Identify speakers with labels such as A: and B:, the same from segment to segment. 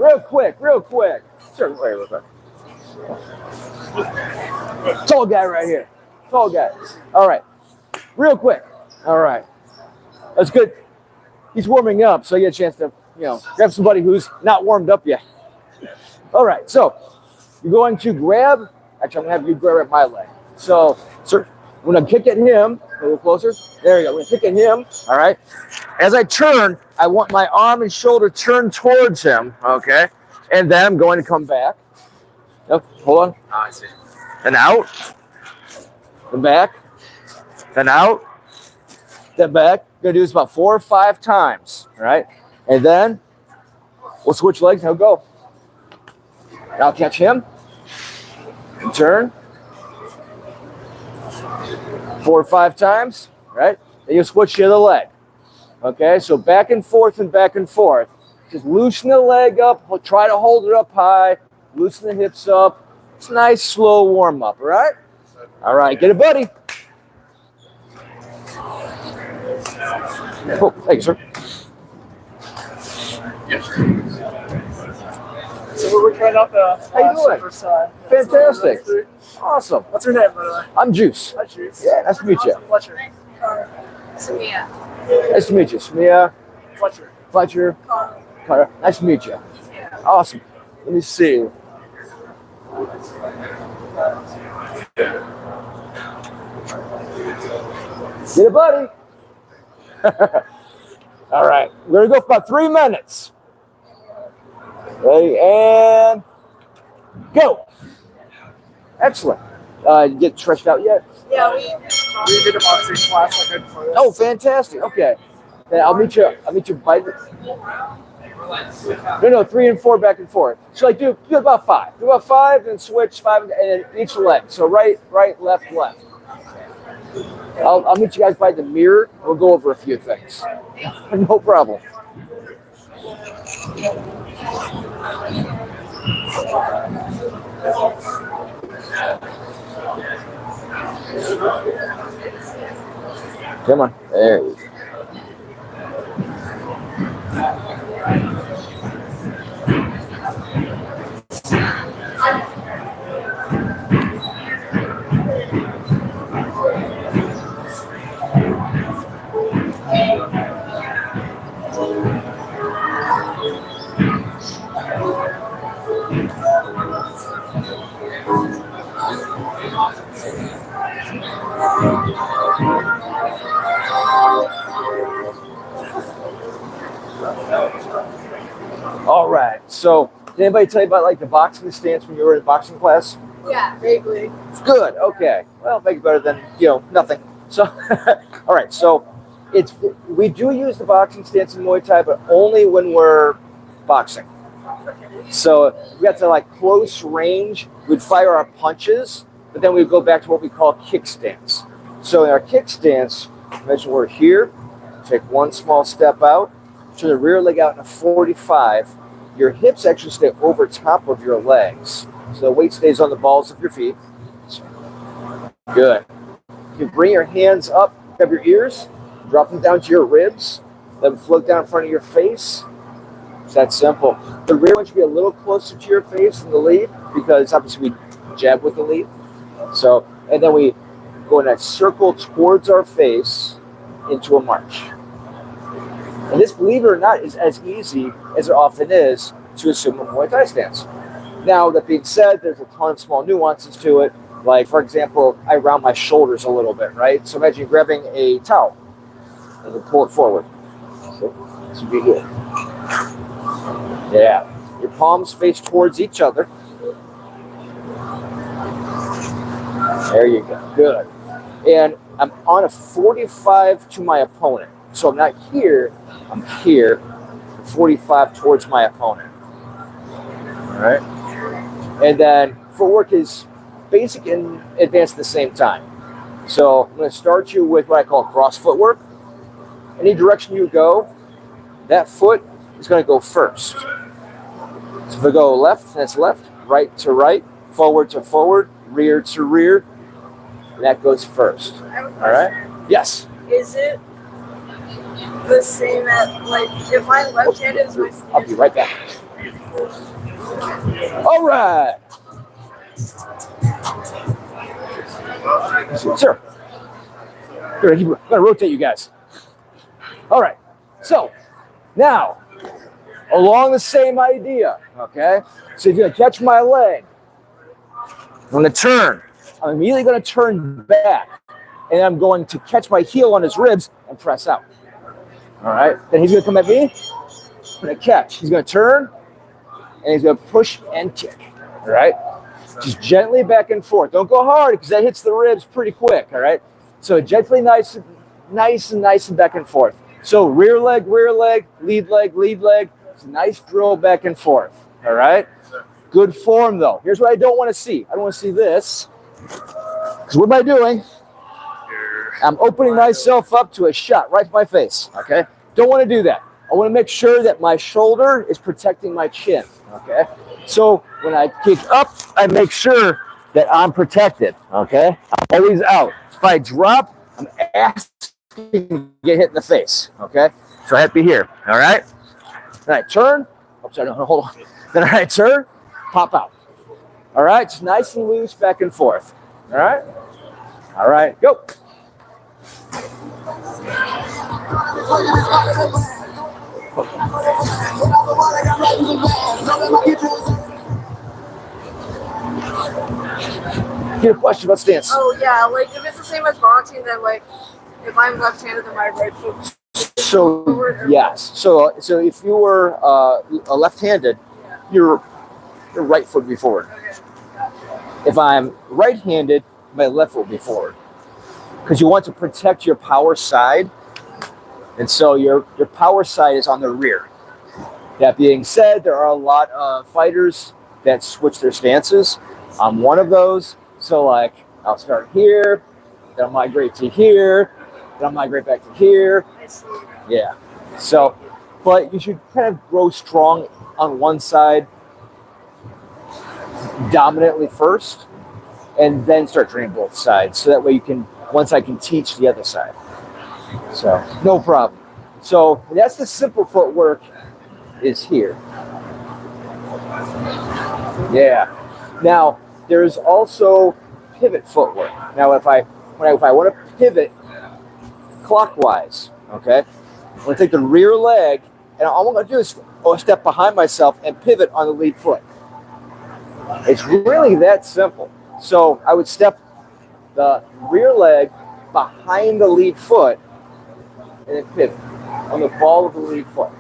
A: Real quick, real quick. Sure, wait, real quick. Tall guy right here. Tall guy. All right. Real quick. All right. That's good. He's warming up, so you get a chance to, grab somebody who's not warmed up yet. All right. So you're going to grab. Actually, I'm going to have you grab at my leg. So, sir, I'm going to kick at him. A little closer. There you go. I'm going to kick at him. All right. As I turn, I want my arm and shoulder turned towards him. Okay. And then I'm going to come back. Oh, hold on.
B: Oh, I see.
A: Then out. Then back. Then out. Then back. I'm going to do this about 4 or 5 times. All right. And then we'll switch legs and he'll go. Now I'll catch him. And turn. 4 or 5 times. Right. Then you switch the other leg. Okay. So back and forth and back and forth. Just loosen the leg up. Try to hold it up high. Loosen the hips up. It's a nice, slow warm up. All right? All right. Get it, buddy. Oh, thank you, sir.
C: Yes. So we're trying out the
A: How you doing?
C: first time.
A: Fantastic. Awesome.
C: What's your name, by the way?
A: I'm Juice.
C: Hi, Juice.
A: Yeah, nice to meet you.
C: Fletcher.
D: Samia.
A: Nice to meet you. Samia,
C: Fletcher.
A: Fletcher, Carter. Nice to meet you. Awesome. Let me see. Get it, buddy. All right. We're going to go for about 3 minutes. Ready, and go. Excellent. You get stretched out yet?
D: Yeah,
C: We did a boxing class like right before this.
A: Oh, fantastic. Okay. Then I'll meet you by the... No, 3 and 4 back and forth. So like do about 5. Do about 5 and switch 5 and then each leg. So right, left. I'll meet you guys by the mirror. We'll go over a few things. No problem. Come on. There you go. All right. So, did anybody tell you about like the boxing stance when you were in boxing class?
D: Yeah, vaguely.
A: It's good. Okay. Well, make it better than nothing. So, all right. So, we do use the boxing stance in Muay Thai, but only when we're boxing. So, if we got to like close range, we'd fire our punches, but then we'd go back to what we call kick stance. So, in our kick stance, imagine we're here. Take one small step out. Turn the rear leg out in a 45. Your hips actually stay over top of your legs. So the weight stays on the balls of your feet. Good. You bring your hands up, grab your ears, drop them down to your ribs, let them float down in front of your face. It's that simple. The rear one should be a little closer to your face than the lead because obviously we jab with the lead. So, and then we go in that circle towards our face into a march. And this, believe it or not, is as easy as it often is to assume a Muay Thai stance. Now, that being said, there's a ton of small nuances to it. Like, for example, I round my shoulders a little bit, right? So imagine grabbing a towel and then pull it forward. So this would be good. Yeah. Your palms face towards each other. There you go. Good. And I'm on a 45 to my opponent. So I'm not here, I'm here, 45 towards my opponent. All right? And then footwork is basic and advanced at the same time. So I'm going to start you with what I call cross footwork. Any direction you go, that foot is going to go first. So if I go left, that's left, right to right, forward to forward, rear to rear, that goes first. All right? Yes?
D: Is it the same as, like, if I'm left-handed, is my stance?
A: I'll be right back. All right. Sir. Good. I'm gonna rotate you guys. All right. So now, along the same idea, okay? So you're gonna catch my leg. I'm gonna turn. I'm immediately gonna turn back, and I'm going to catch my heel on his ribs and press out. All right. Then he's gonna come at me. I'm gonna catch. He's gonna turn, and he's gonna push and kick. All right. Just gently back and forth. Don't go hard because that hits the ribs pretty quick. All right. So gently, nice and back and forth. So rear leg, lead leg. It's a nice drill back and forth. All right. Good form though. Here's what I don't want to see. I don't want to see this. Because what am I doing? I'm opening myself up to a shot right to my face. Okay. Don't want to do that. I want to make sure that my shoulder is protecting my chin. Okay. So when I kick up, I make sure that I'm protected. Okay. I'm always out. If I drop, I'm asking to get hit in the face. Okay. So I have to be here. All right. Then I turn. Oh, sorry, no, hold on. Then I turn, pop out. All right. Just nice and loose back and forth. All right. All right. Go. Get a question about stance.
D: Oh yeah, like if it's the same as boxing, then like if I'm left-handed, then my right foot.
A: So yes. So if you were left-handed, your right foot would be forward.
D: Okay.
A: If I'm right-handed, my left foot will be forward. Because you want to protect your power side, and so your power side is on the rear. That being said, there are a lot of fighters that switch their stances. I'm one of those. So like I'll start here, then I'll migrate to here, then I'll migrate back to here.
D: I see.
A: Yeah. So, but you should kind of grow strong on one side dominantly first, and then start training both sides. So that way you can, once I can teach the other side. So no problem. So that's the simple footwork is here. Yeah. Now there's also pivot footwork. Now if I want to pivot clockwise, okay, I'm going to take the rear leg, and all I'm going to do is step behind myself and pivot on the lead foot. It's really that simple. So I would step the rear leg behind the lead foot and then pivot on the ball of the lead foot.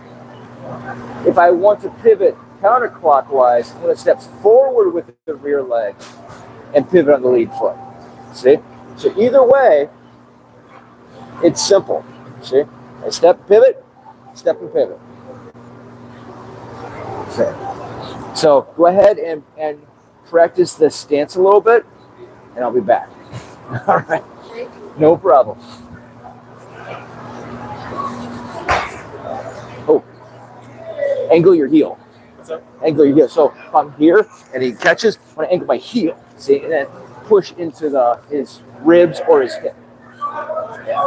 A: If I want to pivot counterclockwise, I'm going to step forward with the rear leg and pivot on the lead foot. See? So either way, it's simple. See? I step, pivot, step and pivot. Okay. So go ahead and practice the stance a little bit, and I'll be back. All right. No problem. Oh. Angle your heel.
C: What's up?
A: Angle your heel. So if I'm here and he catches, I'm going to angle my heel. See? And then push into his ribs or his hip. Yeah.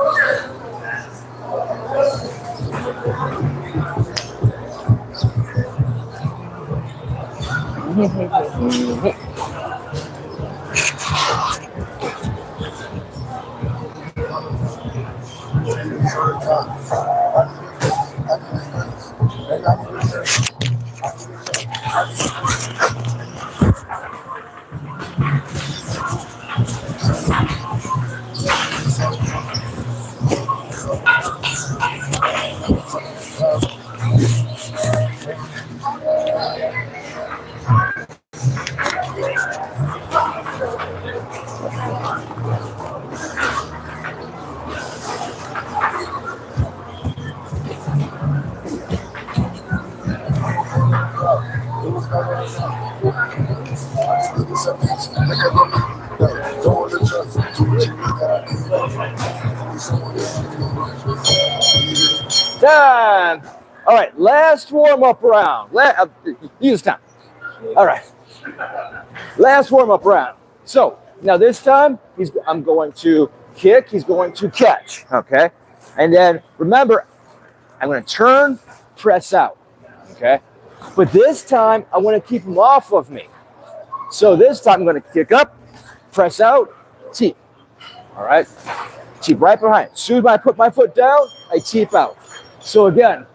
A: Time. All right, last warm-up round. Use time. All right. Last warm-up round. So now this time, I'm going to kick. He's going to catch. Okay. And then remember, I'm going to turn, press out. Okay. But this time, I want to keep them off of me. So this time, I'm going to kick up, press out, teep. All right? Teep right behind. As soon as I put my foot down, I teep out. So again,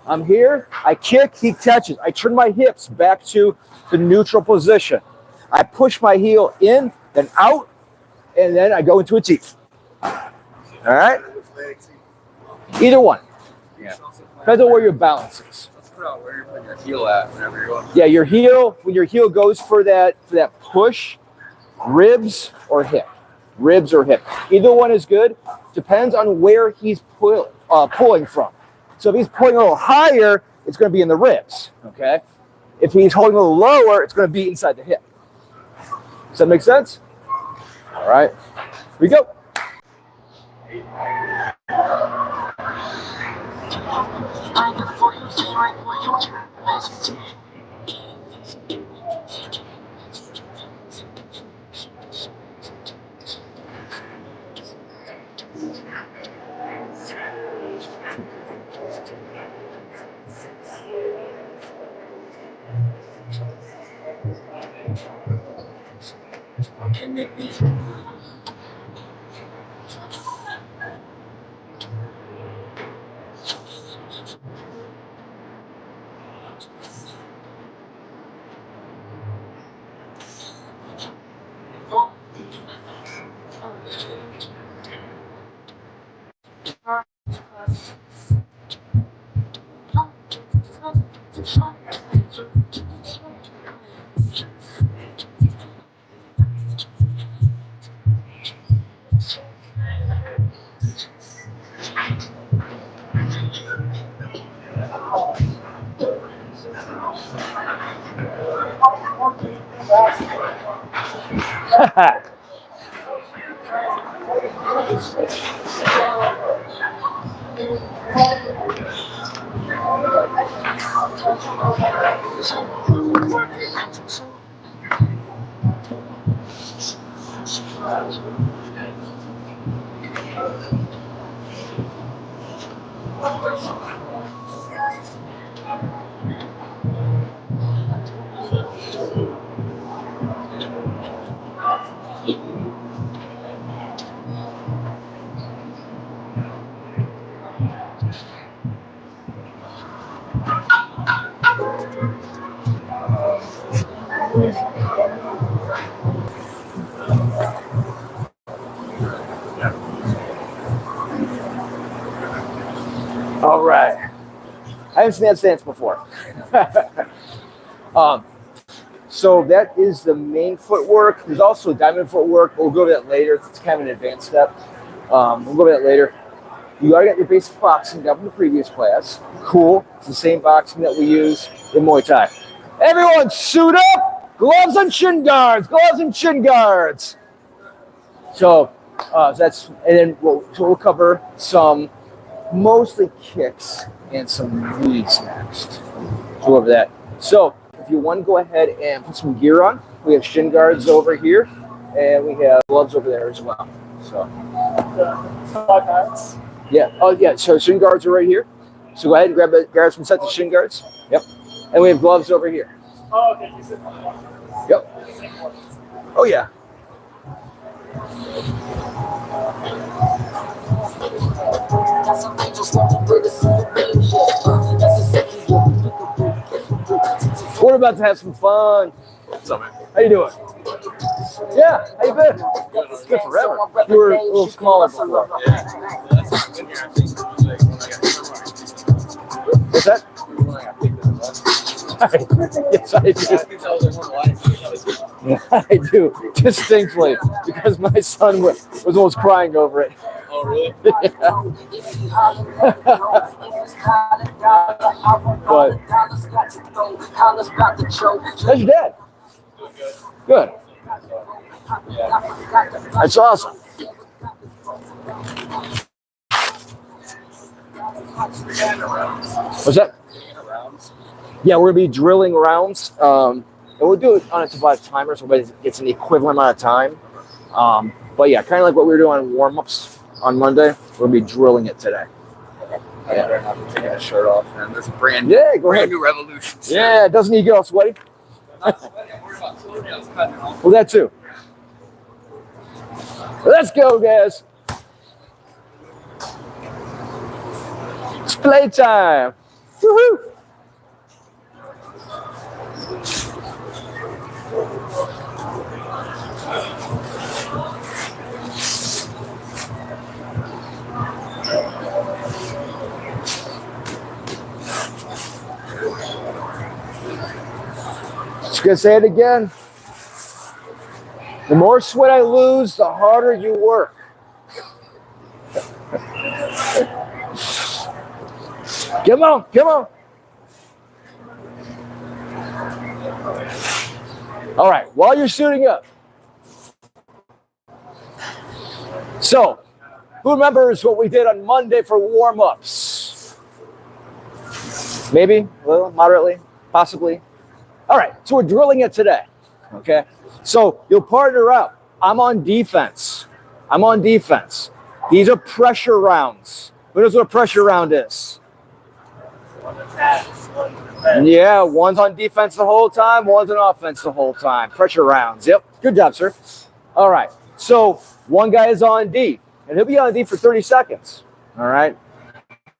A: I'm here, I kick, he catches. I turn my hips back to the neutral position. I push my heel in, then out, and then I go into a teep. All right? Either one.
B: Yeah.
A: Depends on where your balance is.
B: Let's put out where you're putting your heel at whenever you're going.
A: Yeah, your heel, when your heel goes for that push, ribs or hip. Ribs or hip. Either one is good. Depends on where he's pulling from. So if he's pulling a little higher, it's going to be in the ribs. Okay? If he's holding a little lower, it's going to be inside the hip. Does that make sense? All right. Here we go. All right. I haven't seen that stance before. So that is the main footwork. There's also diamond footwork. We'll go over that later. It's kind of an advanced step. We'll go over that later. You already got your basic boxing down from the previous class. Cool. It's the same boxing that we use in Muay Thai. Everyone suit up. Gloves and shin guards. Gloves and shin guards. So and then we'll cover some mostly kicks and some knees next. Go over that. So if you want to go ahead and put some gear on, we have shin guards over here, and we have gloves over there as well. So yeah. Oh yeah. So shin guards are right here. So go ahead and grab some sets of shin guards. Yep. And we have gloves over here.
C: Oh, okay. You said
A: Yep. Oh yeah. We're about to have some fun.
B: What's up, man?
A: How you doing? Yeah, how you been? It's good forever. You were a little smaller before.
B: Yeah. Last time I've been here, I think it was like when I got
A: What's that?
B: when I got picked in the bus.
A: Yes, I do.
B: I can tell there's one life.
A: Yeah, I do distinctly because my son was almost crying over it.
B: Oh, really?
A: But how's your dad? Good. That's awesome. What's that? Yeah, we're gonna be drilling rounds, and we'll do it on about a timer, so everybody gets an equivalent amount of time. But yeah, kind of like what we were doing on warm-ups on Monday, we're gonna be drilling it today.
B: I better not be taking a shirt off, man. This is brand
A: Yeah, go ahead.
B: new revolution.
A: Yeah, doesn't he get all sweaty?
B: I'm not sweaty. I'm worried about toenails cutting off.
A: Well, that too. Let's go, guys. It's playtime. Woohoo! Just gonna say it again. The more sweat I lose, the harder you work. Come on, come on. All right, while you're suiting up. So, who remembers what we did on Monday for warm-ups? Maybe, a little, moderately, possibly. All right, so we're drilling it today, okay? So you'll partner up. I'm on defense. I'm on defense. These are pressure rounds. Who knows what a pressure round is? Yeah, one's on defense the whole time, one's on offense the whole time. Pressure rounds. Yep. Good job, sir. All right. So one guy is on D, and he'll be on D for 30 seconds. All right.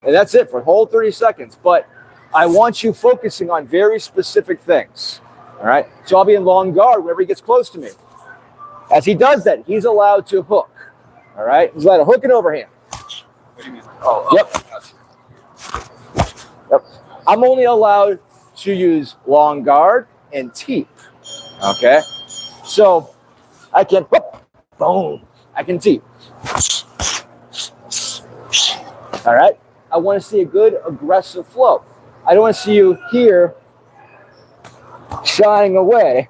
A: And that's it for a whole 30 seconds. But I want you focusing on very specific things. All right. So I'll be in long guard whenever he gets close to me. As he does that, he's allowed to hook. All right. He's allowed to hook and overhand.
B: What do you mean? Oh,
A: Yep.
B: Gotcha.
A: Yep. I'm only allowed to use long guard and teep. Okay. So I can, whoop, boom. I can teep. All right. I want to see a good aggressive flow. I don't want to see you here shying away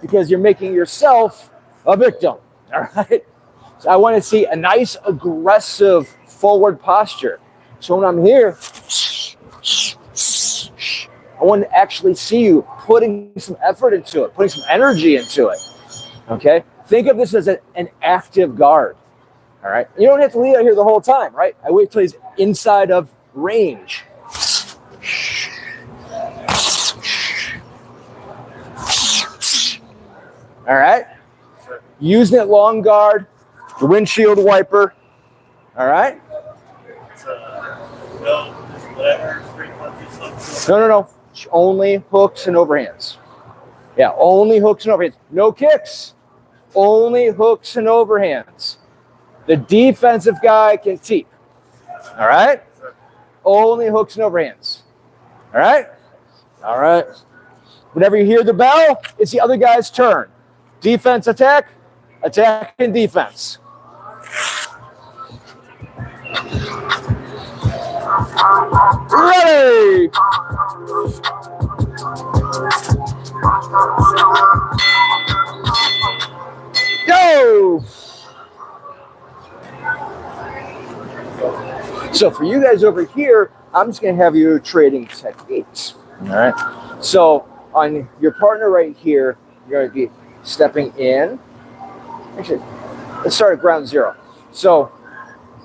A: because you're making yourself a victim. All right. So I want to see a nice aggressive forward posture. So when I'm here, I want to actually see you putting some effort into it, putting some energy into it. Okay. Think of this as an active guard. All right. You don't have to leave out here the whole time, right? I wait till he's inside of range. All right. Using that long guard, the windshield wiper. All right. No. Only hooks and overhands. Yeah, only hooks and overhands. No kicks. Only hooks and overhands. The defensive guy can teep. All right? Only hooks and overhands. All right? All right. Whenever you hear the bell, it's the other guy's turn. Defense, attack, attack, and defense. Ready! Go! So for you guys over here, I'm just going to have you trading techniques. All right. So on your partner right here, you're going to be stepping in. Actually, let's start at ground zero. So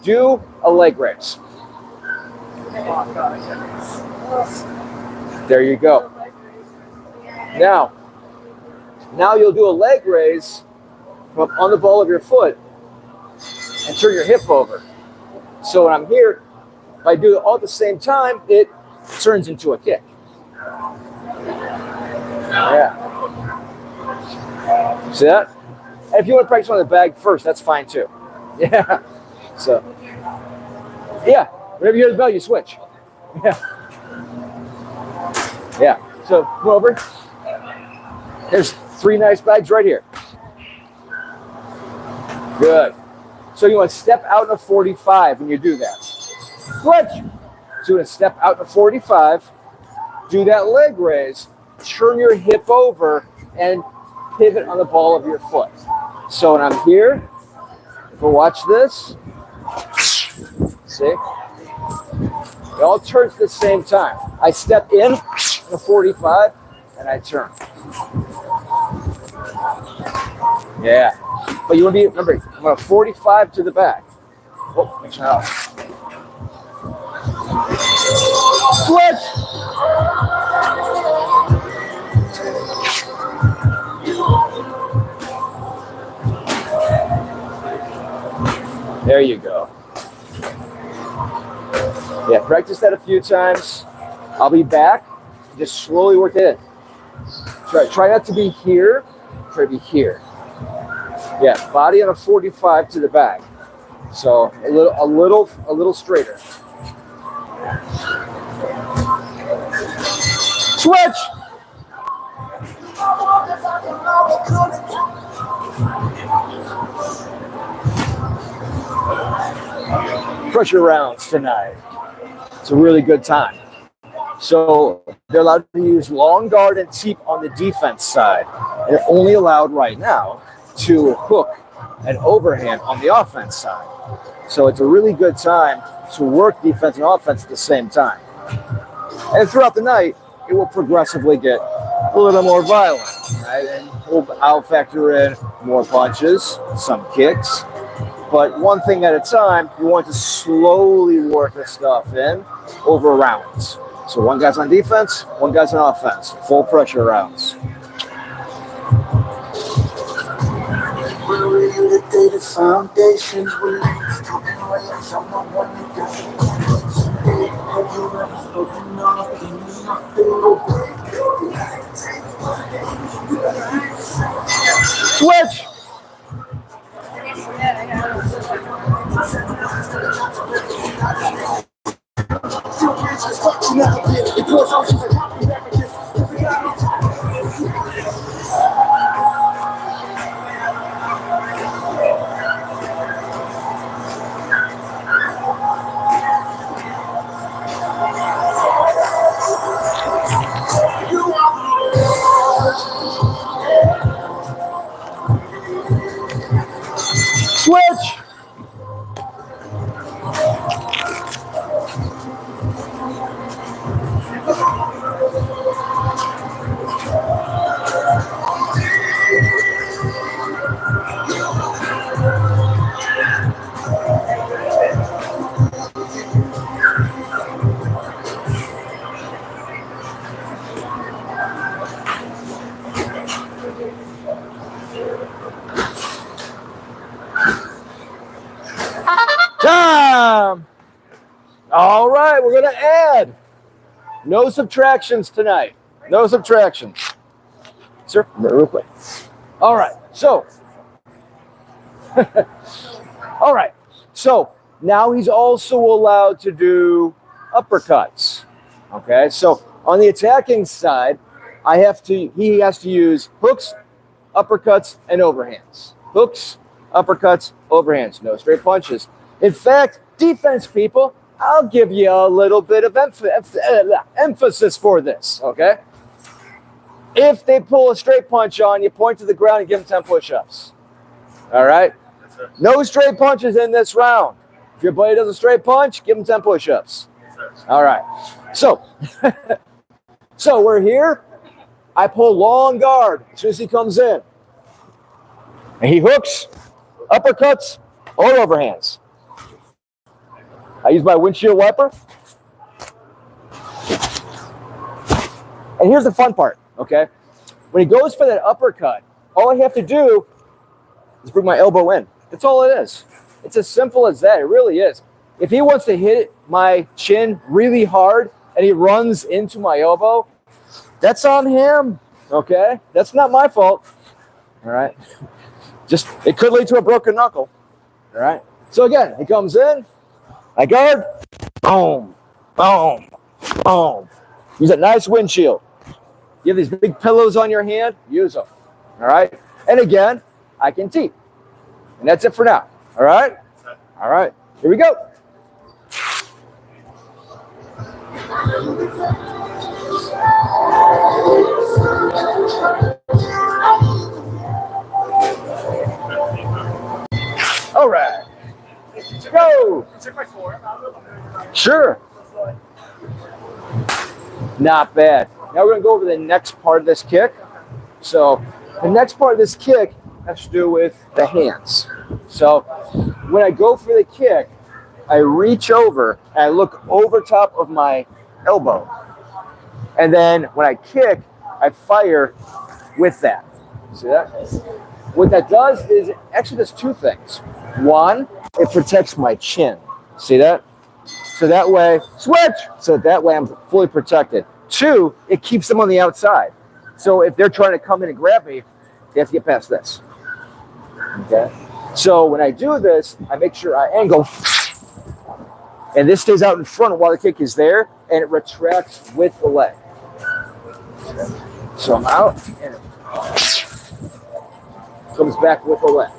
A: do a leg raise. There you go. Now you'll do a leg raise from on the ball of your foot and turn your hip over. So when I'm here, if I do it all at the same time, it turns into a kick. Yeah. See that? And if you want to practice on the bag first, that's fine too. Yeah. So, yeah. Whenever you hear the bell, you switch. Yeah. Yeah. So, come over. There's 3 nice bags right here. Good. So you want to step out in a 45 when you do that. Switch. So you want to step out in a 45, do that leg raise, turn your hip over, and pivot on the ball of your foot. So when I'm here, if I watch this, see? It all turns at the same time. I step in a 45, and I turn. Yeah. But you want to be, remember, I'm going to 45 to the back. Oh, make sure out. Switch. There you go. Yeah, practice that a few times. I'll be back. Just slowly work it in. Try not to be here. Try to be here. Yeah, body on a 45 to the back. So a little straighter. Switch. Pressure rounds tonight. It's a really good time. So they're allowed to use long guard and teep on the defense side. And they're only allowed right now to hook and overhand on the offense side. So it's a really good time to work defense and offense at the same time. And throughout the night, it will progressively get a little more violent. Right? And I'll factor in more punches, some kicks. But one thing at a time, you want to slowly work this stuff in over rounds. So one guy's on defense, one guy's on offense. Full pressure rounds. Switch! Switch! Time! All right, we're going to add. No subtractions tonight. No subtractions. Sir, real quick. All right, so. All right, so now he's also allowed to do uppercuts. Okay, so on the attacking side, he has to use hooks, uppercuts, and overhands. Hooks, uppercuts, overhands. No straight punches. In fact, defense people, I'll give you a little bit of emphasis for this, okay? If they pull a straight punch on you, point to the ground and give them 10 push-ups. All right? Yes, no straight punches in this round. If your buddy does a straight punch, give him 10 push-ups. Yes, all right. So, so we're here. I pull long guard as soon as he comes in. And he hooks, uppercuts, or overhands. I use my windshield wiper. And here's the fun part, okay? When he goes for that uppercut, all I have to do is bring my elbow in. That's all it is. It's as simple as that. It really is. If he wants to hit my chin really hard and he runs into my elbow, that's on him, okay? That's not my fault, all right? Just, it could lead to a broken knuckle, all right? So again, he comes in, I guard, boom, boom, boom. Use a nice windshield. You have these big pillows on your hand, use them, all right? And again, I can teep. And that's it for now, all right? All right, here we go. All right. Go! Sure. Not bad. Now we're going to go over the next part of this kick. So the next part of this kick has to do with the hands. So when I go for the kick, I reach over and I look over top of my elbow. And then when I kick, I fire with that. See that? What that does is it actually does two things. One, it protects my chin. See that? So that way, switch! So that way I'm fully protected. Two, it keeps them on the outside. So if they're trying to come in and grab me, they have to get past this. Okay? So when I do this, I make sure I angle. And this stays out in front while the kick is there, and it retracts with the leg. So I'm out, and it comes back with the leg.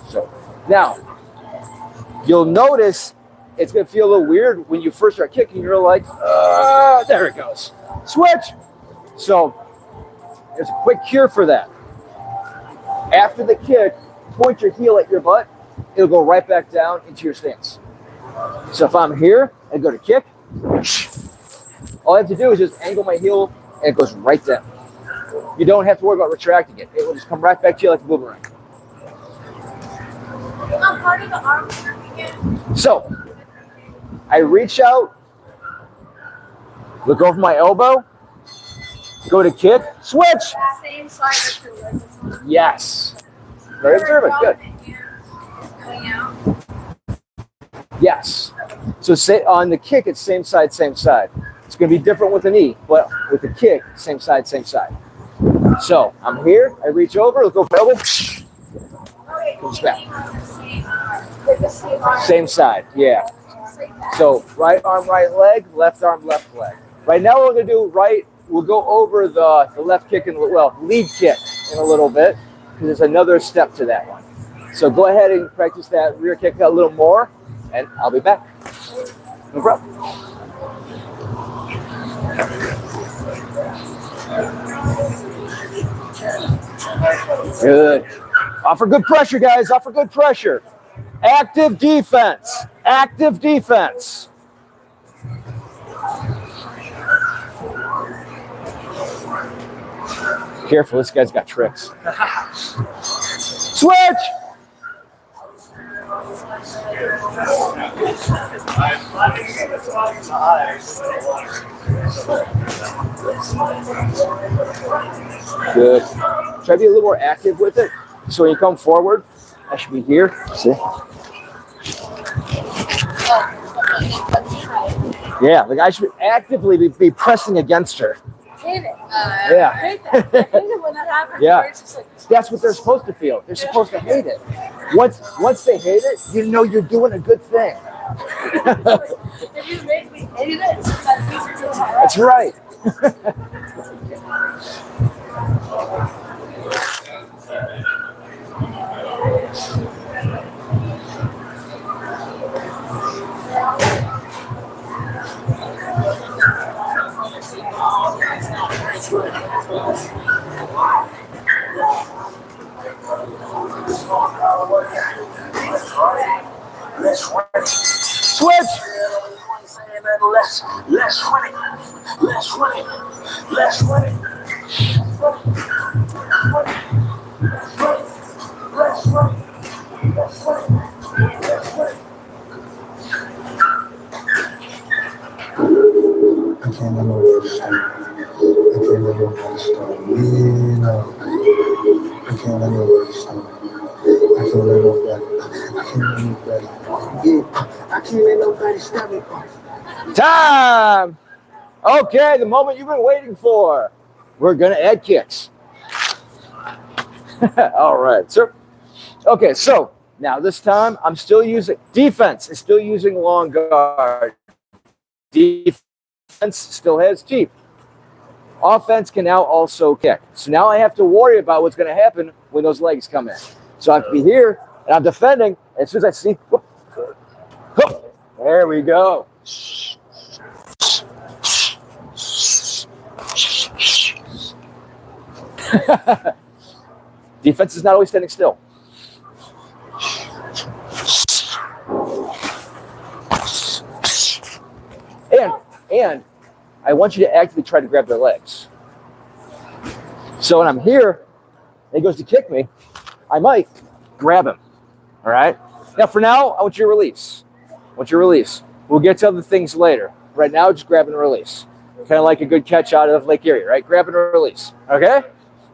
A: So now, you'll notice it's going to feel a little weird when you first start kicking. You're like, there it goes. Switch. So there's a quick cure for that. After the kick, point your heel at your butt. It'll go right back down into your stance. So if I'm here and go to kick, all I have to do is just angle my heel and it goes right down. You don't have to worry about retracting it. It will just come right back to you like a boomerang.
D: Part of the arm again.
A: So I reach out, look over my elbow, go to kick, switch.
D: Same side as the leg.
A: Yes. Very observant. Good. Yes. So say on the kick, it's same side, same side. It's going to be different with the knee, but with the kick, same side, same side. So I'm here. I reach over, look over elbow. Comes back. Same side. Yeah. So right arm, right leg, left arm, left leg. Right now, what we're going to do right. We'll go over the left kick and lead kick in a little bit because there's another step to that one. So go ahead and practice that rear kick a little more, and I'll be back. No problem. Good. Offer good pressure, guys. Offer good pressure. Active defense. Active defense. Careful, this guy's got tricks. Switch! Good. Try to be a little more active with it. So when you come forward, I should be here. See? Yeah, the guy should actively be pressing against her.
D: Hate it.
A: Yeah.
D: I hate that. I hate it when that happens.
A: Yeah.
D: Where it's just like,
A: That's what they're supposed to feel. They're supposed to hate it. Once they hate it, you know you're doing a good thing.
D: if you make me hate it, that means it's all right.
A: That's right. Switch.
E: I can't let nobody stop me. I can't let nobody stop me. No. I can't let nobody stop me. I can't let nobody. Yeah. I can't let nobody stop me.
A: Time. Okay, the moment you've been waiting for. We're going to add kicks. All right, sir. Okay, so now this time I'm still using defense. Is still using long guard. Defense still has teeth. Offense can now also kick. So now I have to worry about what's going to happen when those legs come in. So I have to be here, and I'm defending. And as soon as I see, there we go. Defense is not always standing still. And I want you to actively try to grab their legs. So when I'm here, and he goes to kick me, I might grab him. All right? Now, for now, I want you to release. We'll get to other things later. Right now, just grab and release. Kind of like a good catch out of Lake Erie, right? Grab and release. Okay?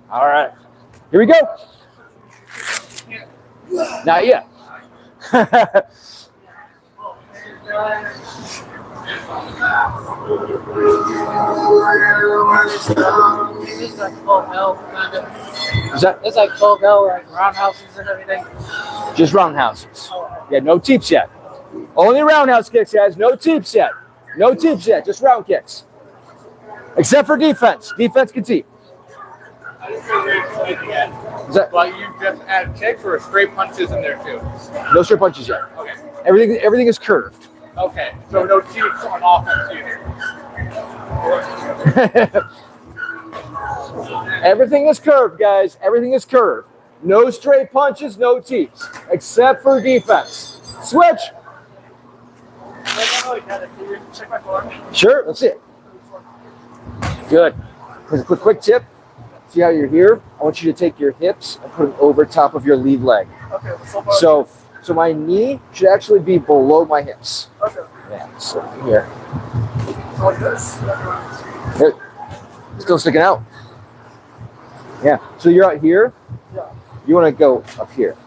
A: All right. Here we go. Not yet.
C: It's like full hell, kind of.
A: Is that
C: It's like full hell, like roundhouses and everything.
A: just roundhouses? Yeah, no teeps yet. Only roundhouse kicks, guys. No teeps yet. No teeps yet. Just round kicks. Except for defense. Defense can teep. Is that
B: Well, you just add kicks or straight punches in there too?
A: no straight punches yet?
B: Okay.
A: Everything is curved.
B: Okay. So no teeth on offense either.
A: Everything is curved, guys. Everything is curved. No straight punches, no teeps, except for defense. Switch.
C: Check my form.
A: Sure, let's see it. Good. Quick tip. See how you're here? I want you to take your hips and put them over top of your lead leg.
C: Okay, so far.
A: So my knee should actually be below my hips.
C: Okay.
A: Yeah, so here.
C: So like this.
A: Here. Still sticking out. Yeah. So you're out here.
C: Yeah.
A: You want to go up here.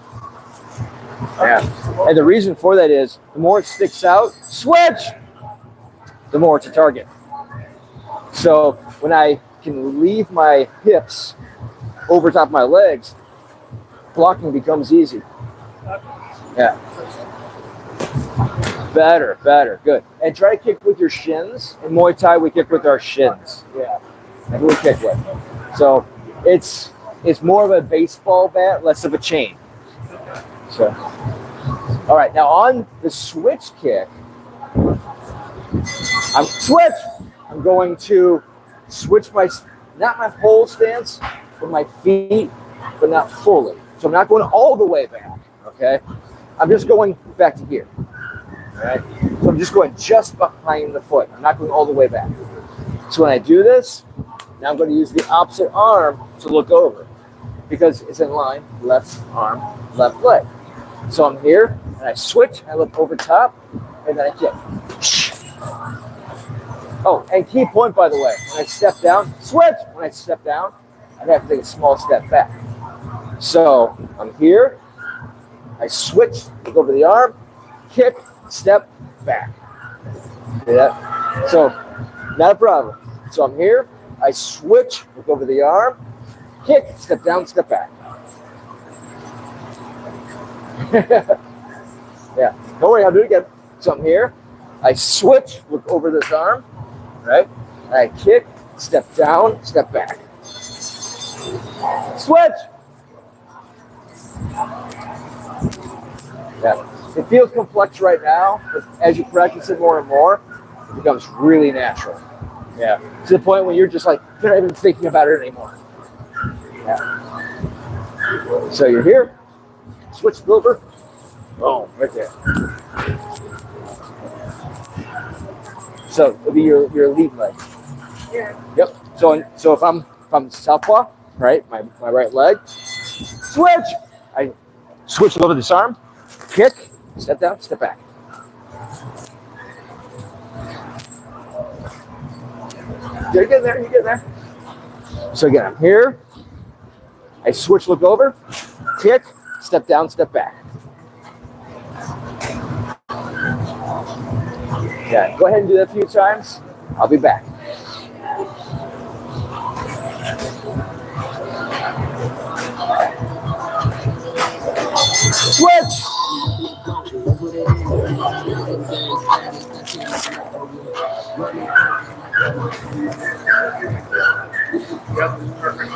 A: Yeah. And the reason for that is the more it sticks out, switch, the more it's a target. So when I can leave my hips over top of my legs, blocking becomes easy. Yeah. Better, good. And try to kick with your shins. In Muay Thai, we kick with our shins. Yeah. That's what we kick with. So it's more of a baseball bat, less of a chain. So, all right. Now on the switch kick, I'm going to switch not my whole stance, but my feet, but not fully. So I'm not going all the way back. Okay. I'm just going back to here. All right. So I'm just going just behind the foot. I'm not going all the way back. So when I do this, now I'm going to use the opposite arm to look over because it's in line, left arm, left leg. So I'm here and I switch, I look over top, and then I kick. Oh, and key point, by the way, when I step down, switch. When I step down, I have to take a small step back. So I'm here, I switch, look over the arm, kick, step back. See that? So, not a problem. So I'm here, I switch, look over the arm, kick, step down, step back. Yeah, don't worry, I'll do it again. So I'm here, I switch, look over this arm, right? I kick, step down, step back. Switch! Yeah. It feels complex right now, but as you practice it more and more, it becomes really natural. Yeah. To the point where you're just like, you're not even thinking about it anymore. Yeah. So you're here, switch over, boom, right there. So it'll be your lead leg.
D: Yeah.
A: Yep. So if I'm southpaw, right, my right leg, switch. I switch over this arm, kick, step down, step back. You're getting there. You're getting there. So again, I'm here. I switch, look over, kick, step down, step back. Yeah, go ahead and do that a few times. I'll be back. Switch!
B: Yep, perfect.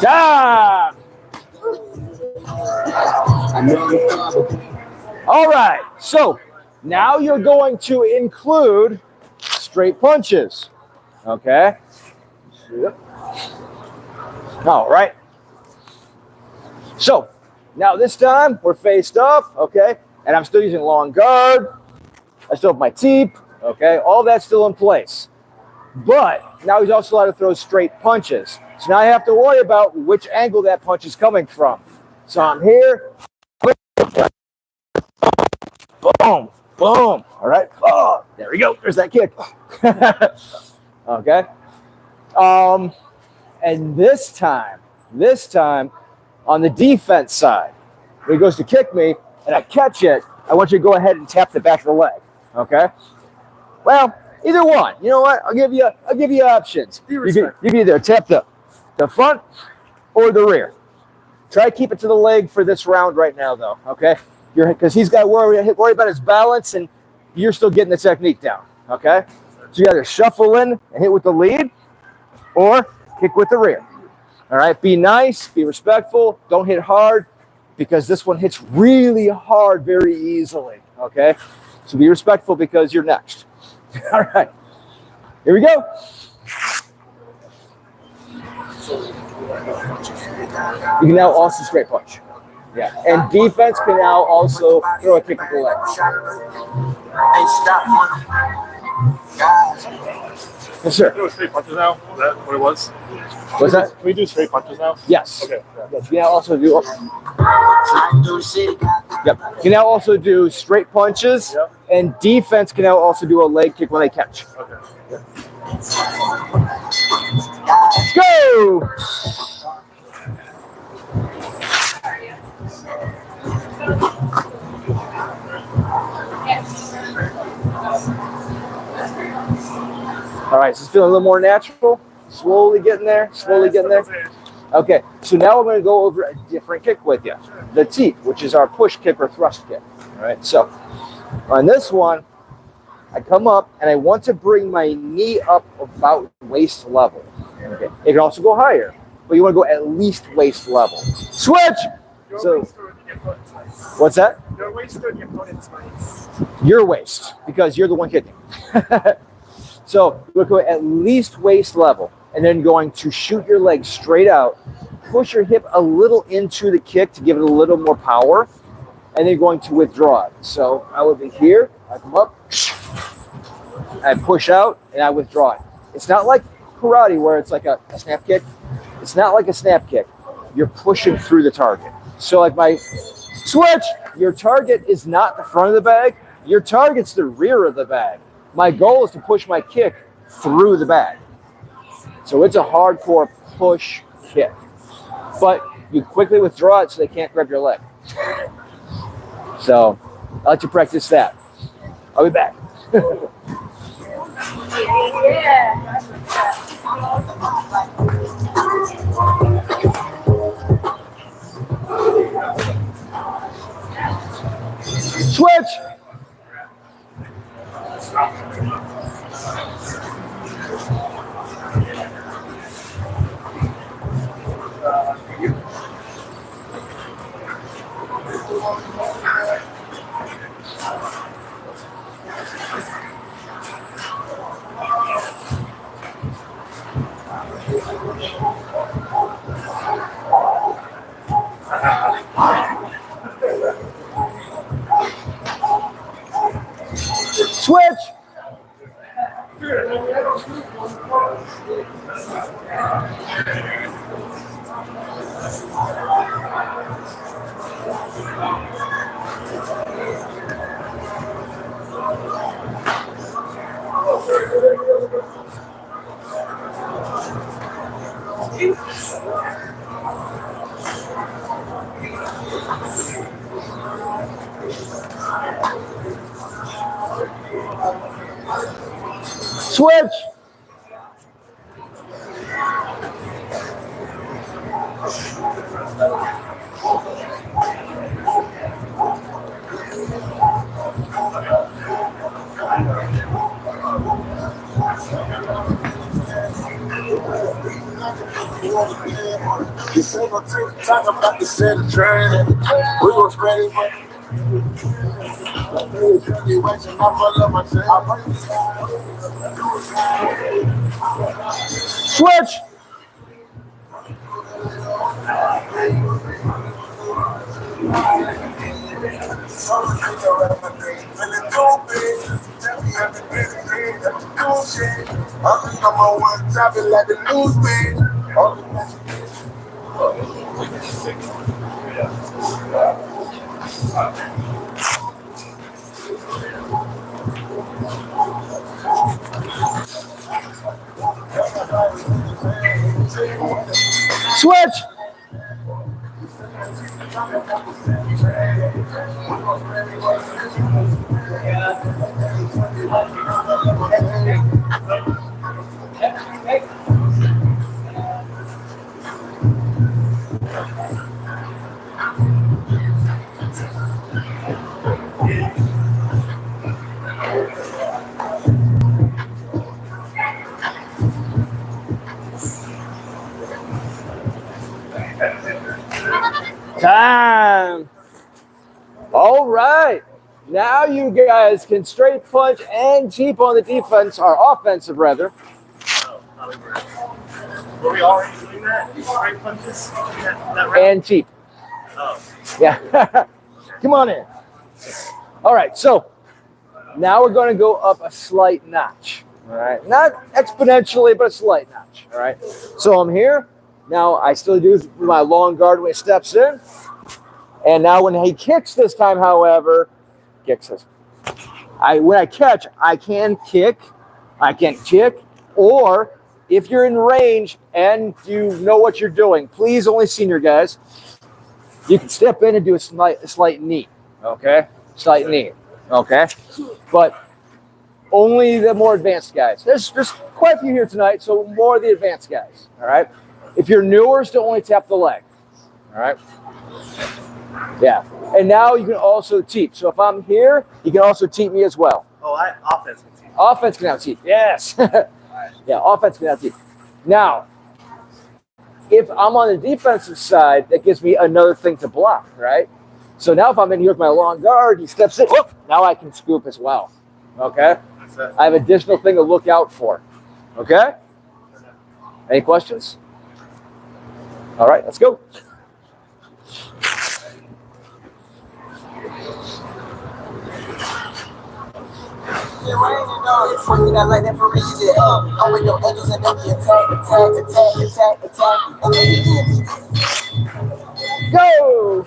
A: Time! All right, so now you're going to include straight punches. Okay? All right. So Now this time we're faced up, okay? And I'm still using long guard. I still have my teep, okay? All that's still in place. But now he's also allowed to throw straight punches. So now I have to worry about which angle that punch is coming from. So I'm here. Boom, boom. All right. Oh, there we go. There's that kick. Okay. And this time, on the defense side, when he goes to kick me and I catch it, I want you to go ahead and tap the back of the leg. Okay. Well, either one. You know what? I'll give you options. You can either tap the front or the rear. Try to keep it to the leg for this round right now, though. Okay. Because he's got to worry about his balance, and you're still getting the technique down. Okay. So you either shuffle in and hit with the lead, or kick with the rear. All right. Be nice. Be respectful. Don't hit hard, because this one hits really hard very easily. Okay. So be respectful because you're next. All right. Here we go. You can now also straight punch. Yeah. And defense can now also throw a kick with the leg. Yes, sir.
B: Can we do straight punches now? Is that what it was?
A: What's that?
B: Can we do straight punches now?
A: Yes.
B: Okay.
A: Yes. You can now also do. Yep. You can now also do straight punches,
B: Yep.
A: and defense can now also do a leg kick when they catch.
B: Okay.
A: Let's go. All right, so it's feeling a little more natural. Slowly getting there. Okay, so now we're going to go over a different kick with you. The teep, which is our push kick or thrust kick. All right, so on this one, I come up and I want to bring my knee up about waist level. Okay, it can also go higher, but you want to go at least waist level. Switch! So, what's that?
C: Your waist to your opponent's waist.
A: Your waist, because you're the one kicking. So we're going at least waist level, and then going to shoot your leg straight out, push your hip a little into the kick to give it a little more power, and then going to withdraw it. So I would be here, I come up, I push out, and I withdraw it. It's not like karate where it's like a snap kick. It's not like a snap kick. You're pushing through the target. So like my switch, your target is not the front of the bag. Your target's the rear of the bag. My goal is to push my kick through the bag. So it's a hardcore push kick. But you quickly withdraw it so they can't grab your leg. So I'll let you practice that. I'll be back. Switch! Switch! Switch!
E: You say go talk about the set of train. We gon' spread it.
A: Switch! Switch. Time. All right. Now you guys can straight punch and cheap on the defense, or offensive rather.
B: Oh, not like were we already doing that? Straight punches? That round?
A: And cheap.
B: Oh.
A: Yeah. Come on in. All right. So now we're going to go up a slight notch. All right. Not exponentially, but a slight notch. All right. So I'm here. Now I still do my long guard when he steps in. And now when he kicks this time, however, when I catch, I can kick, I can kick, or if you're in range and you know what you're doing, please, only senior guys, you can step in and do a slight knee, okay? Slight knee, okay? But only the more advanced guys. There's quite a few here tonight, so more of the advanced guys, all right? If you're newer, still only tap the leg, all right? Yeah, and now you can also teep. So if I'm here, you can also teep me as well.
B: Oh, offense can teep.
A: Offense can have teep, yes. Yeah, offense can have teep. Now, if I'm on the defensive side, that gives me another thing to block, right? So now if I'm in here with my long guard, he steps in, whoop, now I can scoop as well, okay? I have additional thing to look out for, okay? Any questions? All right, let's go. Go!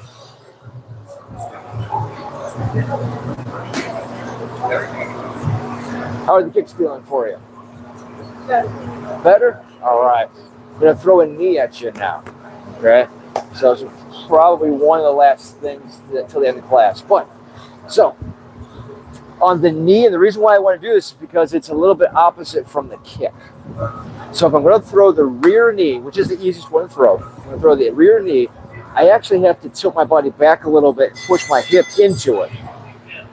A: How are the kicks feeling for you? Better? All right. I'm going to throw a knee at you now. Okay? So it's probably one of the last things until the end of class. But, so, on the knee, and the reason why I want to do this is because it's a little bit opposite from the kick. So if I'm going to throw the rear knee, which is the easiest one to throw, I'm going to throw the rear knee, I actually have to tilt my body back a little bit and push my hip into it.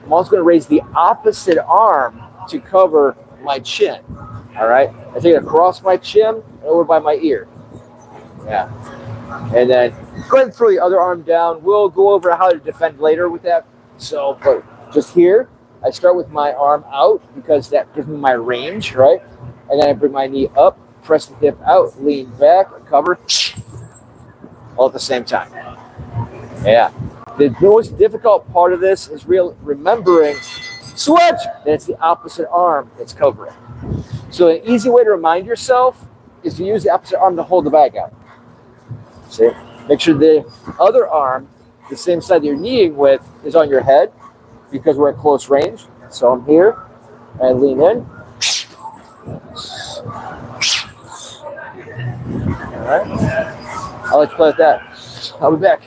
A: I'm also going to raise the opposite arm to cover my chin. All right? I take it across my chin and over by my ear. Yeah. And then go ahead and throw the other arm down. We'll go over how to defend later with that. So, but just here, I start with my arm out because that gives me my range, right? And then I bring my knee up, press the hip out, lean back, cover, all at the same time. Yeah. The most difficult part of this is remembering, switch, that it's the opposite arm that's covering. So an easy way to remind yourself is to use the opposite arm to hold the bag out. See? Make sure the other arm, the same side that you're kneeing with, is on your head because we're at close range. So I'm here, I lean in. All right. I'll let you play with that. I'll be back.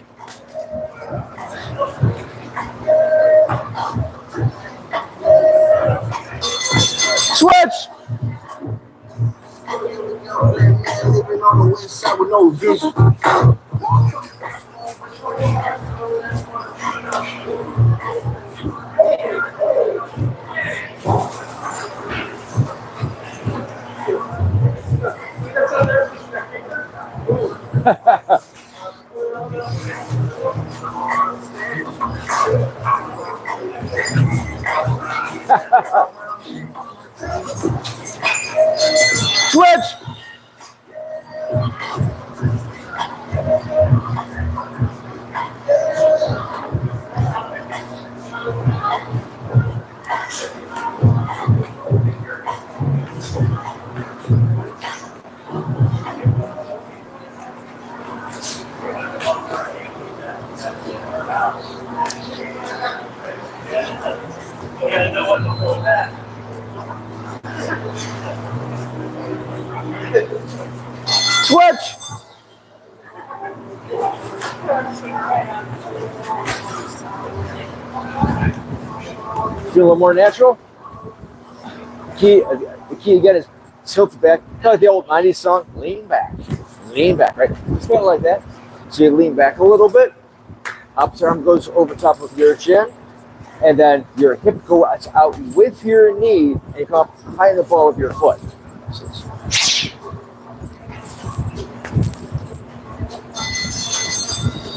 A: Switch! Living on the west side with no vision. Switch! Switch. Feel a little more natural. The key again is tilt back. Kind of like the old 90s song, lean back, right? It's kind of like that. So you lean back a little bit. Opposite arm goes over top of your chin. And then your hip goes out with your knee and you come up high in the ball of your foot.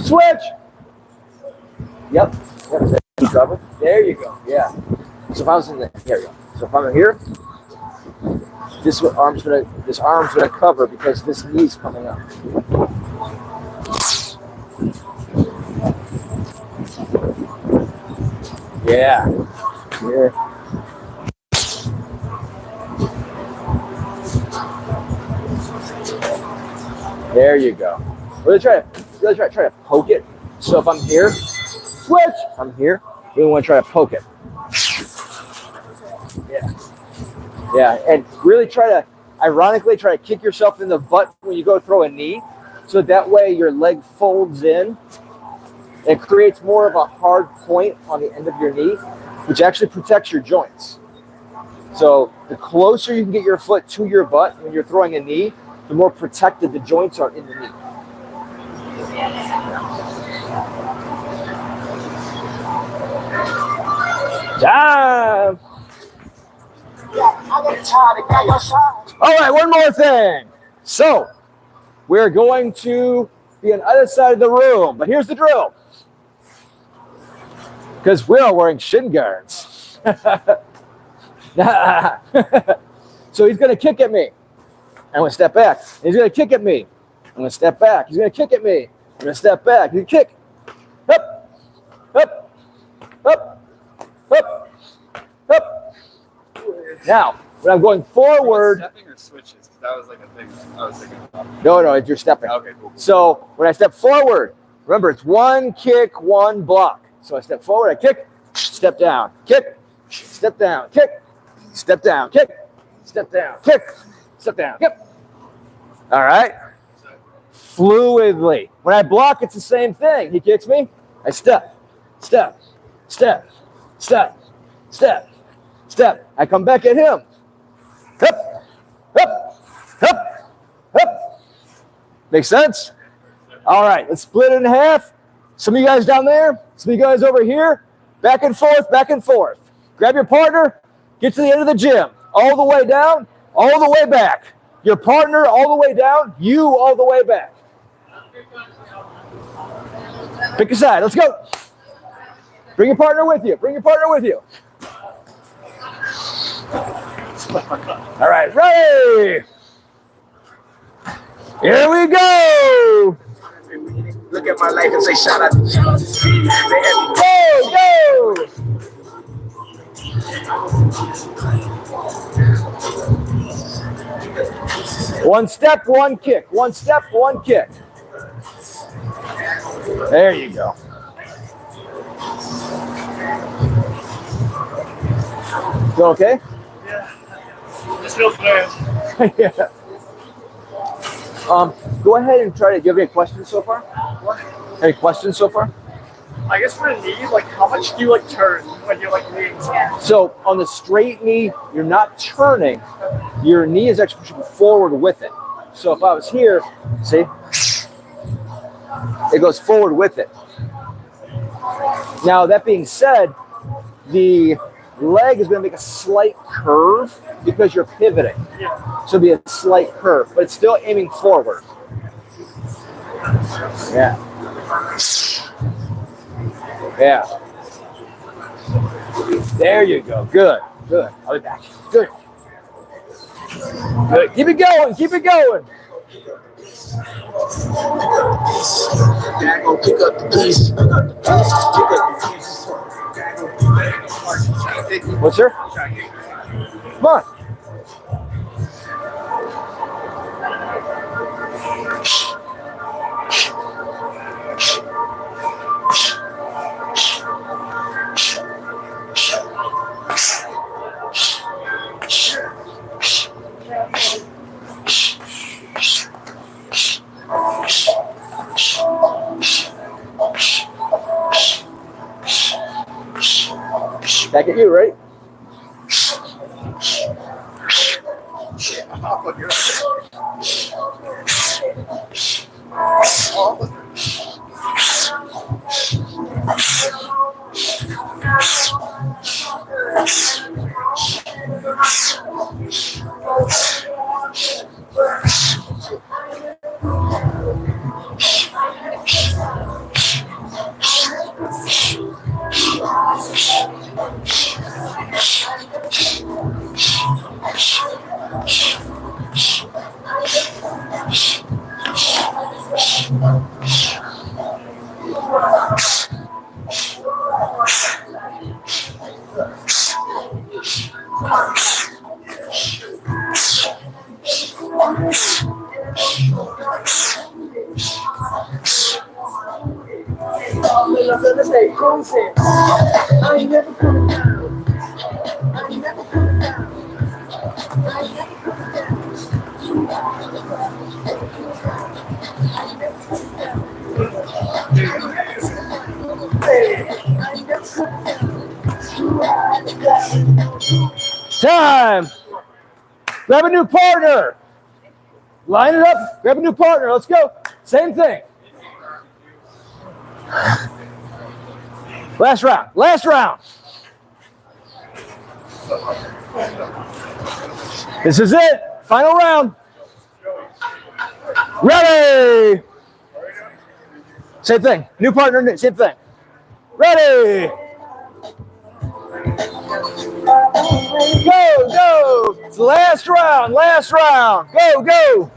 A: Switch. Yep. Cover. There you go. Yeah. So if I was in the here you go. So if I'm here, this arm's gonna cover because this knee's coming up. Yeah. Yeah. There you go. Really try to poke it. So if I'm here, switch. I'm here. We want to try to poke it. Yeah. Yeah. And really ironically try to kick yourself in the butt when you go throw a knee. So that way your leg folds in. It creates more of a hard point on the end of your knee, which actually protects your joints. So the closer you can get your foot to your butt when you're throwing a knee, the more protected the joints are in the knee. Time! All right, one more thing. So we're going to be on the other side of the room, but here's the drill. Because we are wearing shin guards. So he's going to kick at me. I'm going to step back. He's going to kick at me. I'm going to step back. He's going to kick at me. I'm going to step back. He's going to kick. Up, up, up, up, up. Now, when I'm going forward.
F: Stepping or switches? Because that was like a thing I was thinking about.
A: No, you're stepping.
F: Okay, cool.
A: So when I step forward, remember it's one kick, one block. So I step forward, I kick, step down, kick, step down, kick, step down, kick, step down, kick, step down, kick. All right? Fluidly. When I block, it's the same thing. He kicks me, I step, step, step, step, step, step. I come back at him. Up, up, up, up. Make sense? All right, let's split it in half. Some of you guys down there, some of you guys over here, back and forth, back and forth. Grab your partner, get to the end of the gym, all the way down, all the way back. Your partner all the way down, you all the way back. Pick a side, let's go. Bring your partner with you, bring your partner with you. All right, ready? Here we go.
C: Look at my life and say shout out to Jesus.
A: Go, go. One step, one kick. One step, one kick. There you go. You okay?
B: Yeah. This feels bad.
A: Yeah. Go ahead and try to. Do you have any questions so far?
B: What?
A: Any questions so far?
B: I guess for a knee, like how much do you like turn when you're like kneeing?
A: So on the straight knee, you're not turning. Your knee is actually pushing forward with it. So if I was here, see, it goes forward with it. Now that being said, the leg is going to make a slight curve because you're pivoting.
B: Yeah.
A: So it'll be a slight curve, but it's still aiming forward. Yeah. Yeah. There you go. Good. Good. I'll be back. Good. Good. Keep it going. Keep it going.
C: Dad gonna pick up the pieces. Pick up the pieces. Pick up the pieces.
A: What's your? Come on. Back at you, right? Time. Grab a new partner. Line it up. Grab a new partner. Let's go. Same thing. Last round. Last round. This is it. Final round. Ready. Same thing. New partner. Same thing. Ready. Go, go. It's the last round. Last round. Go, go.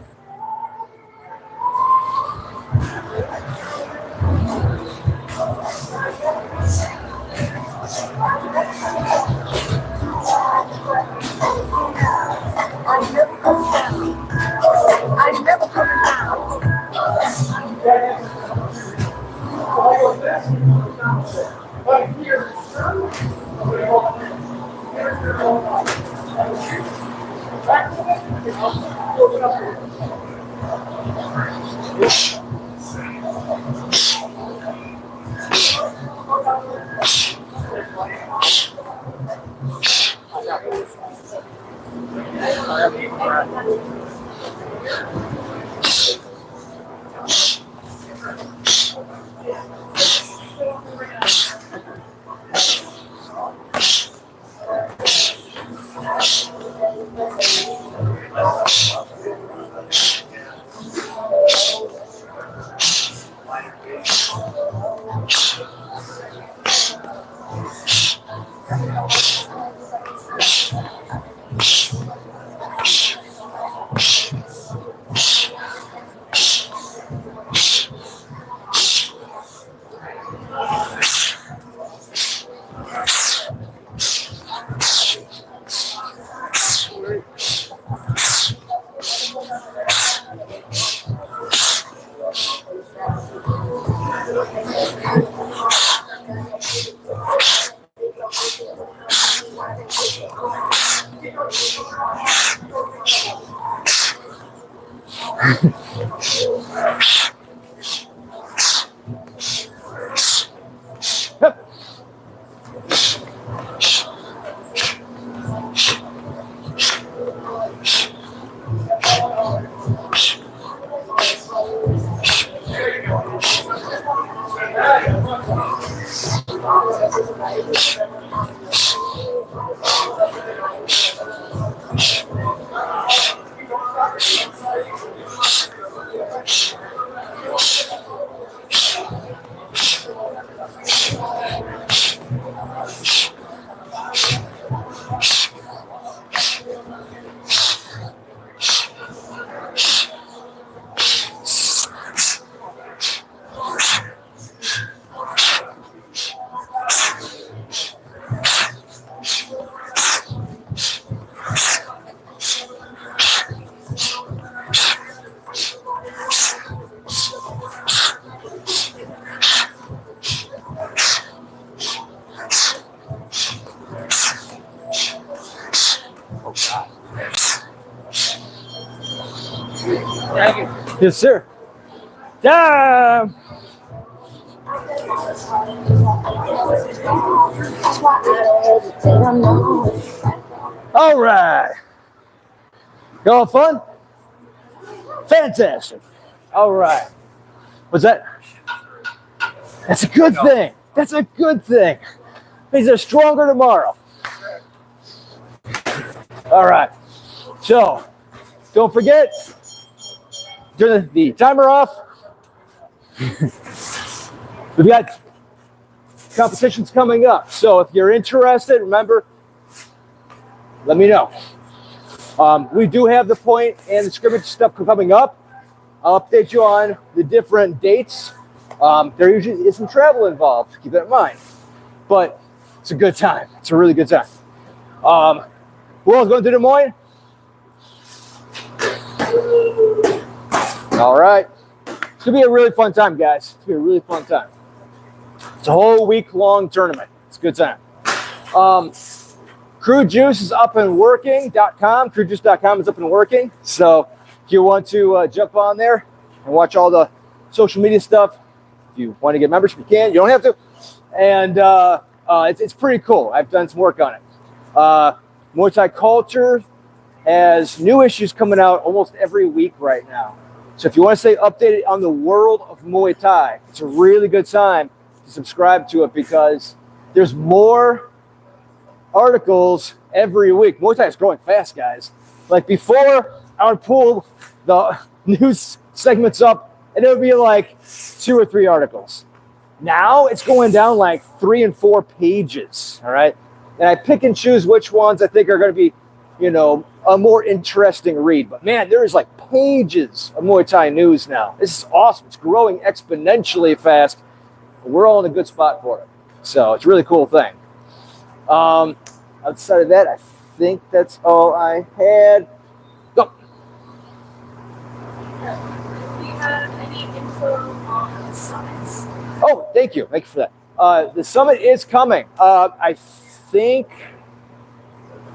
A: Yes, sir. Time. All right. You all have fun? Fantastic. All right. What's that? That's a good thing. That's a good thing. Means they're stronger tomorrow. All right. So, don't forget, turn the timer off. We've got competitions coming up. So if you're interested, remember, let me know. We do have the point and the scrimmage stuff coming up. I'll update you on the different dates. There usually is some travel involved. Keep that in mind. But it's a good time. It's a really good time. Who else going to Des Moines? All right. It's going to be a really fun time, guys. It's going to be a really fun time. It's a whole week-long tournament. It's a good time. Crew Juice is up and working.com. Crewjuice.com is up and working. So if you want to jump on there and watch all the social media stuff, if you want to get membership, you can. You don't have to. And it's pretty cool. I've done some work on it. Muay Thai Culture has new issues coming out almost every week right now. So if you want to stay updated on the world of Muay Thai, it's a really good time to subscribe to it because there's more articles every week. Muay Thai is growing fast, guys. Like before, I would pull the news segments up and it would be like 2 or 3 articles. Now it's going down like 3 and 4 pages, all right? And I pick and choose which ones I think are going to be, you know, a more interesting read. But man, there is like pages of Muay Thai news now. This is awesome. It's growing exponentially fast. We're all in a good spot for it. So it's a really cool thing. Outside of that, I think that's all I had. Go.
D: Do you have any info on the summits?
A: Oh, thank you. Thank you for that. The summit is coming. I think.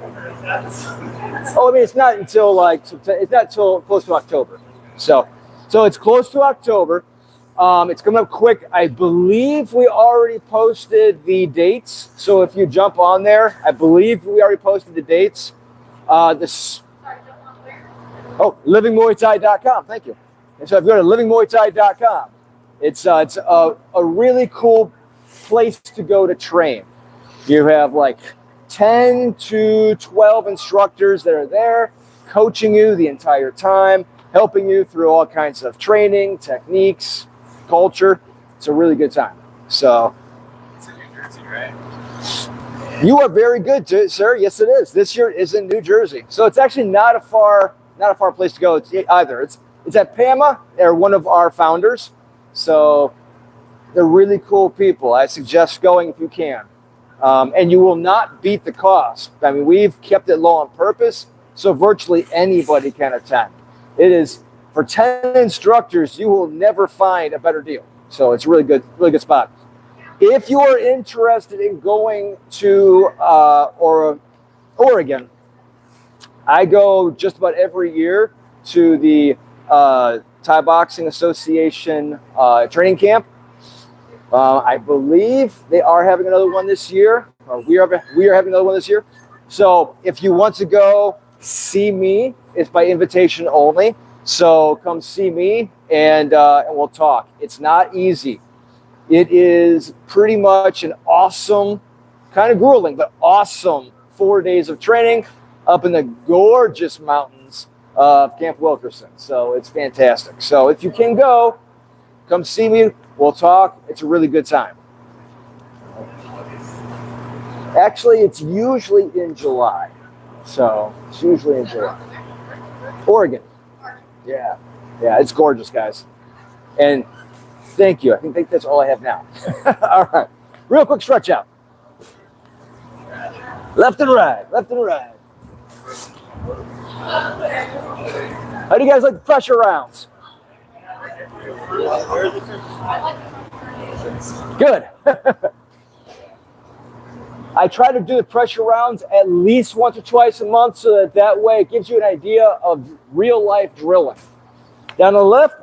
A: Oh, I mean, it's not until it's not until close to October. So it's close to October. It's coming up quick. I believe we already posted the dates. So if you jump on there, I believe we already posted the dates. livingmuaythai.com. Thank you. And so if you go to livingmuaythai.com, it's a really cool place to go to train. You have like 10 to 12 instructors that are there coaching you the entire time, helping you through all kinds of training, techniques, culture. It's a really good time. So
F: It's in New Jersey, right?
A: you are very good, sir. Yes, it is. This year is in New Jersey. So it's actually not a far place to go either. It's at PAMA. They're one of our founders. So they're really cool people. I suggest going if you can. And you will not beat the cost. I mean, we've kept it low on purpose, so virtually anybody can attend. It is, for 10 instructors, you will never find a better deal. So it's a really good spot. If you are interested in going to Oregon, I go just about every year to the Thai Boxing Association training camp. I believe they are having another one this year. We are having another one this year. So if you want to go see me, it's by invitation only. So come see me and we'll talk. It's not easy. It is pretty much an awesome, kind of grueling, but awesome 4 days of training up in the gorgeous mountains of Camp Wilkerson. So it's fantastic. So if you can go, come see me. We'll talk. It's a really good time. Actually, it's usually in July. So it's usually in July. Oregon. Yeah. Yeah, it's gorgeous, guys. And thank you. I think that's all I have now. All right. Real quick stretch out. Left and right. Left and right. How do you guys like the pressure rounds? Good. I try to do the pressure rounds at least once or twice a month so that way it gives you an idea of real life drilling. Down the left.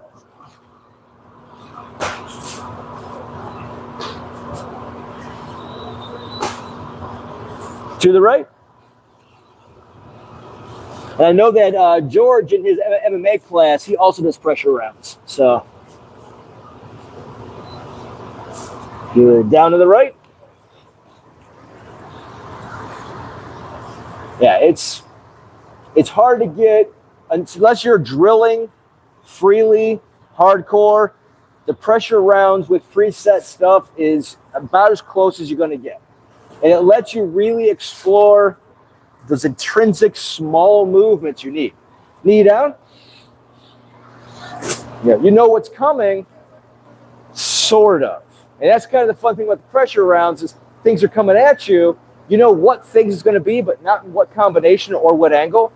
A: To the right. And I know that George in his MMA class, he also does pressure rounds. So good. Down to the right. Yeah, it's hard to get unless you're drilling freely, hardcore. The pressure rounds with preset stuff is about as close as you're going to get. And it lets you really explore those intrinsic small movements you need. Knee down. Yeah, you know what's coming, sort of. And that's kind of the fun thing about the pressure rounds is things are coming at you. You know what things is going to be, but not in what combination or what angle.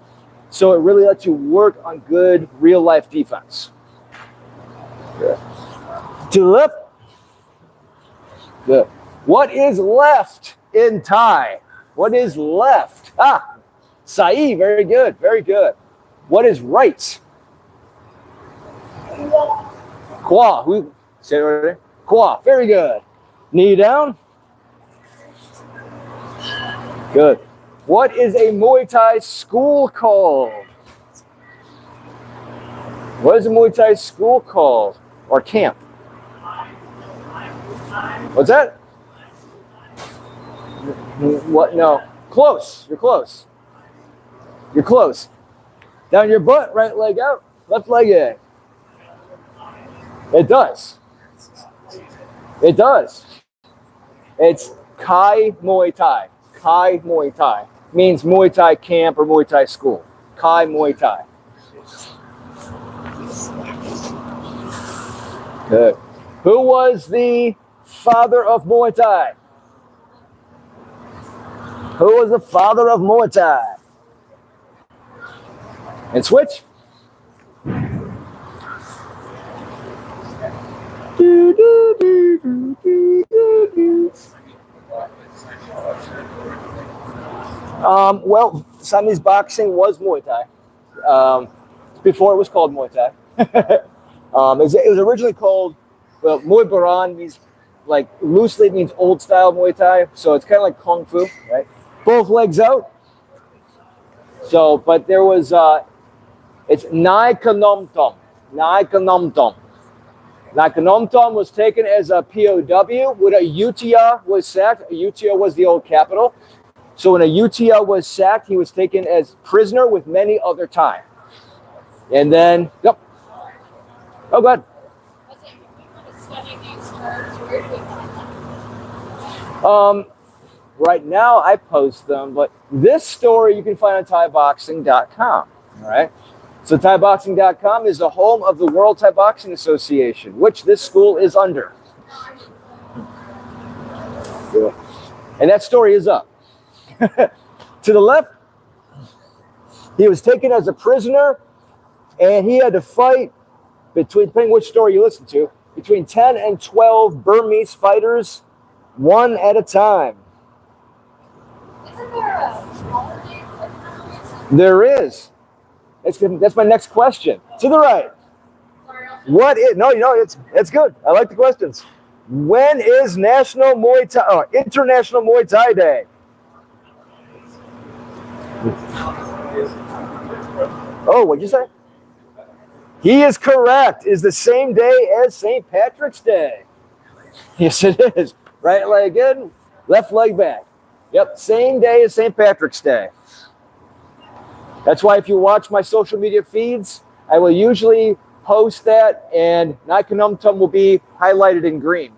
A: So it really lets you work on good real-life defense. Good. To the left. Good. What is left in Thai? What is left? Ah, Sai, very good, very good. What is right? Kwa, who say it right there? Kwa, very good. Knee down. Good. What is a Muay Thai school called? What is a Muay Thai school called? Or camp? What's that? What? No. Close. You're close. You're close. Down your butt, right leg out, left leg in. It does. It does. It's Kai Muay Thai. Kai Muay Thai means Muay Thai camp or Muay Thai school. Kai Muay Thai. Good. Who was the father of Muay Thai? Who was the father of Muay Thai? And switch. Well, Siamese boxing was Muay Thai. Before it was called Muay Thai. It was originally called, well, Muay Baran means, like, loosely it means old style Muay Thai. So it's kind of like Kung Fu, right? Both legs out. So, but there was, it's Nai Kanom Tom. Nai Kanom Tom. Nai Kanom Tom was taken as a POW when Ayutthaya was sacked. Ayutthaya was the old capital. So when Ayutthaya was sacked, he was taken as prisoner with many other Thai. And then, yep. Oh, good. Right now I post them, but this story you can find on ThaiBoxing.com. All right. So ThaiBoxing.com is the home of the World Thai Boxing Association, which this school is under. And that story is up. To the left, he was taken as a prisoner, and he had to fight between, depending which story you listen to, between 10 and 12 Burmese fighters, one at a time.
D: Isn't there a smaller name?
A: There is. That's my next question. To the right. What is, no, it's good. I like the questions. When is National Muay Thai, International Muay Thai Day? Oh, what'd you say? He is correct. Is the same day as St. Patrick's Day. Yes, it is. Right leg in, left leg back. Yep, same day as St. Patrick's Day. That's why if you watch my social media feeds, I will usually post that, and Nai Kanom Tum will be highlighted in green.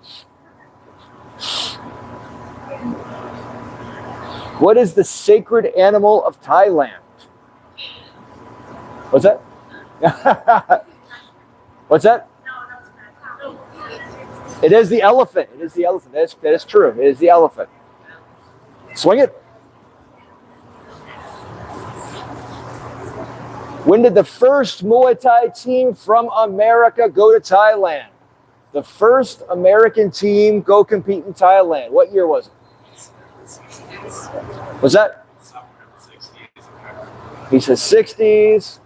A: What is the sacred animal of Thailand? What's that? What's that? It is the elephant. It is the elephant. That is true. It is the elephant. Swing it. When did the first Muay Thai team from America go to Thailand? The first American team go compete in Thailand. What year was it? Was that? He says 60s.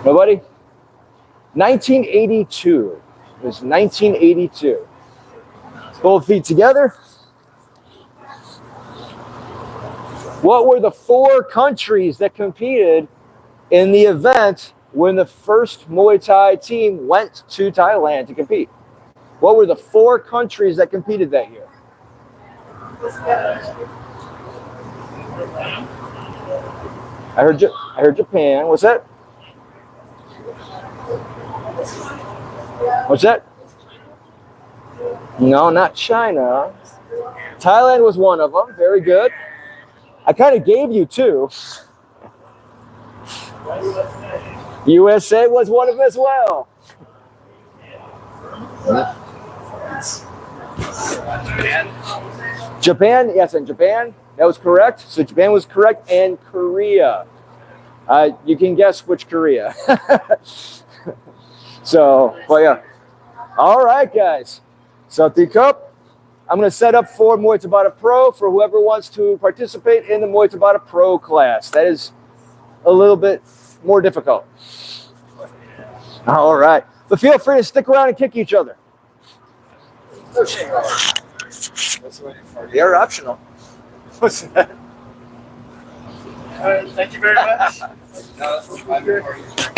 A: Nobody? 1982. It was 1982. Both feet together. What were the 4 countries that competed in the event when the first Muay Thai team went to Thailand to compete? What were the 4 countries that competed that year? I heard Japan. What's that? What's that? No, not China. Thailand was one of them. Very good. I kind of gave you 2. USA was one of them as well. Japan, yes, and Japan. That was correct. So Japan was correct, and Korea. You can guess which Korea. So, but yeah. All right, guys. So the cup, I'm going to set up for Muay Tabata Pro for whoever wants to participate in the Muay Tabata Pro class. That is a little bit more difficult. All right. But feel free to stick around and kick each other. They are optional. What's that?
B: Thank you very much.